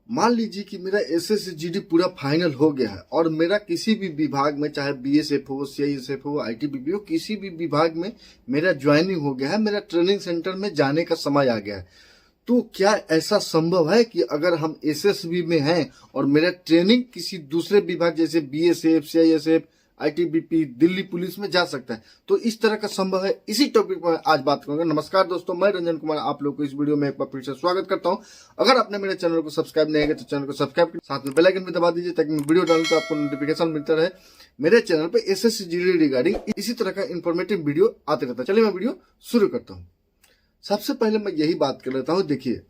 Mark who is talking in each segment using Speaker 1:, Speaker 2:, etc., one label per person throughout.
Speaker 1: मान लीजिए कि मेरा एसएसजीडी पूरा फाइनल हो गया है और मेरा किसी भी विभाग में, चाहे बीएसएफ हो, सीआईएसएफ हो, आईटीबीपी हो, किसी भी विभाग में मेरा ज्वाइनिंग हो गया है, मेरा ट्रेनिंग सेंटर में जाने का समय आ गया है। तो क्या ऐसा संभव है कि अगर हम एसएसबी में हैं और मेरा ट्रेनिंग किसी दूसरे विभाग जैसे BSF, CISF, ITBP, Delhi police में जा सकता है? तो इस तरह का संभव है, इसी टॉपिक पर आज बात करूंगा। नमस्कार दोस्तों, मैं रंजन कुमार आप लोग को इस वीडियो में एक बार फिर से स्वागत करता हूं। अगर आपने मेरे चैनल को सब्सक्राइब नहीं किया तो चैनल को सब्सक्राइब करें, साथ में बेल आइकन भी दबा दीजिए ताकि मैं वीडियो डालूं तो आपको नोटिफिकेशन मिलता रहे। मेरे चैनल पे एसएसजीडी रिगार्डिंग इसी तरह का इन्फॉर्मेटिव वीडियो आते रहता है। चलिए मैं वीडियो शुरू करता हूँ। सबसे पहले मैं यही बात कर लेता हूँ, देखिए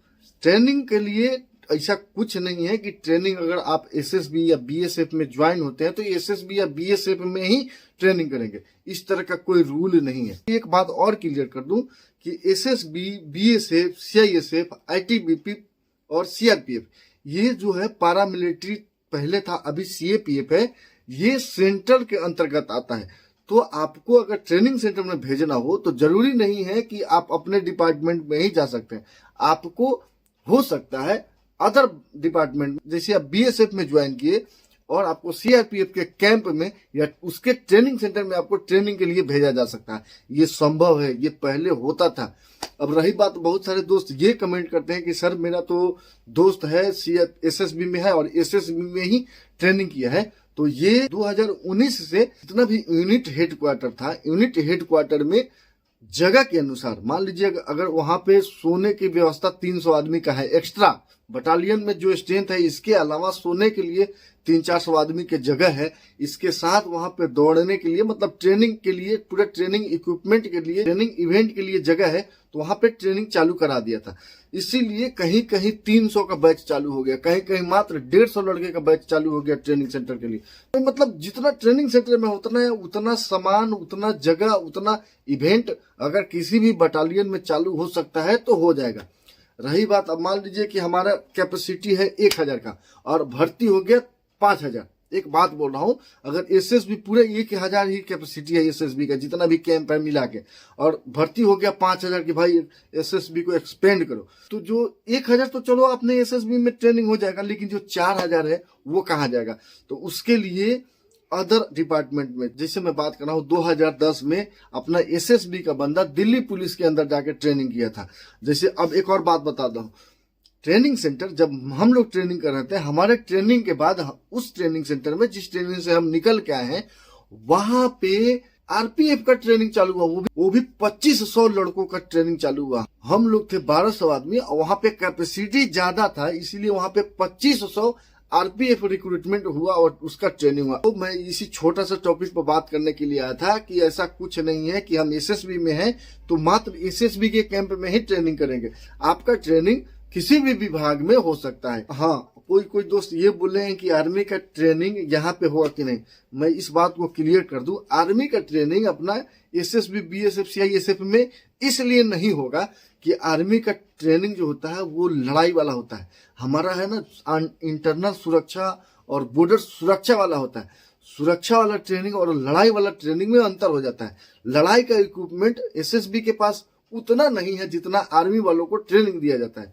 Speaker 1: ट्रेनिंग के लिए ऐसा कुछ नहीं है कि ट्रेनिंग अगर आप एसएसबी या बीएसएफ में ज्वाइन होते हैं तो एसएसबी या बीएसएफ में ही ट्रेनिंग करेंगे, इस तरह का कोई रूल नहीं है। एक बात और क्लियर कर दूं कि एसएसबी, बीएसएफ, सीआईएसएफ, आईटीबीपी और सीआरपीएफ ये जो है पारामिलिट्री पहले था, अभी सीएपीएफ है, ये सेंटर के अंतर्गत आता है। तो आपको अगर ट्रेनिंग सेंटर में भेजना हो तो जरूरी नहीं है कि आप अपने डिपार्टमेंट में ही जा सकते हैं। आपको हो सकता है अदर डिपार्टमेंट, जैसे आप बीएसएफ में ज्वाइन किए और आपको सीआरपीएफ के कैंप में या उसके ट्रेनिंग सेंटर में आपको ट्रेनिंग के लिए भेजा जा सकता है। ये संभव है, ये पहले होता था। अब रही बात, बहुत सारे दोस्त ये कमेंट करते हैं कि सर मेरा तो दोस्त है एसएसबी में है और एसएसबी में ही ट्रेनिंग किया है। तो ये 2019 से जितना भी यूनिट हेडक्वार्टर था, यूनिट हेडक्वार्टर में जगह के अनुसार, मान लीजिए अगर वहां पे सोने की व्यवस्था 300 आदमी का है, एक्स्ट्रा बटालियन में जो स्ट्रेंथ है, इसके अलावा सोने के लिए 300-400 आदमी की जगह है, इसके साथ वहां पे दौड़ने के लिए, मतलब ट्रेनिंग के लिए, पूरे ट्रेनिंग इक्विपमेंट के लिए, ट्रेनिंग इवेंट के लिए जगह है, तो वहां पे ट्रेनिंग चालू करा दिया था। इसीलिए कहीं कहीं 300 का बैच चालू हो गया, कहीं कहीं मात्र 150 लड़के का बैच चालू हो गया ट्रेनिंग सेंटर के लिए। तो मतलब जितना ट्रेनिंग सेंटर में उतना है, उतना सामान, उतना जगह, उतना इवेंट अगर किसी भी बटालियन में चालू हो सकता है तो हो जाएगा। रही बात, अब मान लीजिए कि हमारा कैपेसिटी है 1000 का और भर्ती हो गया 5000। एक बात बोल रहा हूं, अगर एसएसबी पूरे 1000 ही कैपेसिटी है एसएसबी का, जितना भी कैंप है मिला के, और भर्ती हो गया 5000 की भाई एसएसबी को एक्सपेंड करो, तो जो 1000 तो चलो अपने एसएसबी में ट्रेनिंग हो जाएगा, लेकिन जो 4000 है वो कहाँ जाएगा? तो उसके लिए अदर डिपार्टमेंट में, जैसे मैं बात कर रहा हूँ 2010 में अपना एसएसबी का बंदा दिल्ली पुलिस के अंदर जाके ट्रेनिंग किया था। जैसे अब एक और बात बता दूं, ट्रेनिंग सेंटर जब हम लोग ट्रेनिंग कर रहे थे, हमारे ट्रेनिंग के बाद उस ट्रेनिंग सेंटर में, जिस ट्रेनिंग से हम निकल के आए हैं, वहां पे आरपीएफ का ट्रेनिंग चालू हुआ, वो भी 2500 लड़कों का ट्रेनिंग चालू हुआ। हम लोग थे 1200 आदमी और वहां पे कैपेसिटी ज्यादा था, इसीलिए वहां पे 2500 आरपीएफ रिक्रूटमेंट हुआ और उसका ट्रेनिंग हुआ। तो मैं इसी छोटा सा टॉपिक पर बात करने के लिए आया था कि ऐसा कुछ नहीं है कि हम एसएसबी में हैं तो मात्र एसएसबी के कैंप में ही ट्रेनिंग करेंगे। आपका ट्रेनिंग किसी भी विभाग में हो सकता है। हाँ, कोई दोस्त ये बोले हैं कि आर्मी का ट्रेनिंग यहाँ पे होगा कि नहीं, मैं इस बात को क्लियर कर दूं, आर्मी का ट्रेनिंग अपना एसएसबी, बीएसएफ, सीआईएसएफ में इसलिए नहीं होगा कि आर्मी का ट्रेनिंग जो होता है वो लड़ाई वाला होता है। हमारा है ना इंटरनल सुरक्षा और बॉर्डर सुरक्षा वाला होता है। सुरक्षा वाला ट्रेनिंग और लड़ाई वाला ट्रेनिंग में अंतर हो जाता है। लड़ाई का इक्विपमेंट एसएसबी के पास उतना नहीं है जितना आर्मी वालों को ट्रेनिंग दिया जाता है।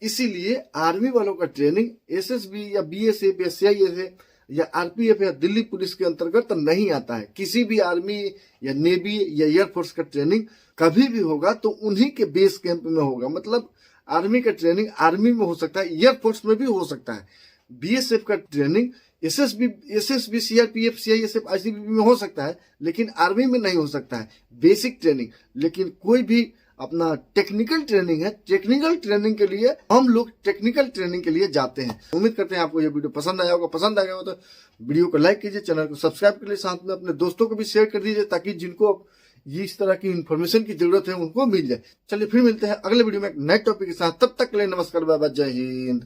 Speaker 1: इसीलिए आर्मी वालों का ट्रेनिंग एसएसबी या बीएसएफ या सीआईएसएफ या आरपीएफ या दिल्ली पुलिस के अंतर्गत नहीं आता है। किसी भी आर्मी या नेवी या एयरफोर्स का ट्रेनिंग कभी भी होगा तो उन्हीं के बेस कैंप में होगा। मतलब आर्मी का ट्रेनिंग आर्मी में हो सकता है, एयरफोर्स में भी हो सकता है। बीएसएफ का training SSB, CRPF, CISF, ITBP में हो सकता है, लेकिन आर्मी में नहीं हो सकता है बेसिक ट्रेनिंग। लेकिन कोई भी अपना टेक्निकल ट्रेनिंग है, टेक्निकल ट्रेनिंग के लिए हम लोग टेक्निकल ट्रेनिंग के लिए जाते हैं। उम्मीद करते हैं आपको ये वीडियो पसंद आया होगा। पसंद आया होगा तो वीडियो को लाइक कीजिए, चैनल को सब्सक्राइब करिए, साथ में अपने दोस्तों को भी शेयर कर दीजिए ताकि जिनको ये इस तरह की इन्फॉर्मेशन की जरूरत है उनको मिल जाए। चलिए फिर मिलते हैं अगले वीडियो में एक नए टॉपिक के साथ। तब तक के लिए नमस्कार, बाय बाय, जय हिंद।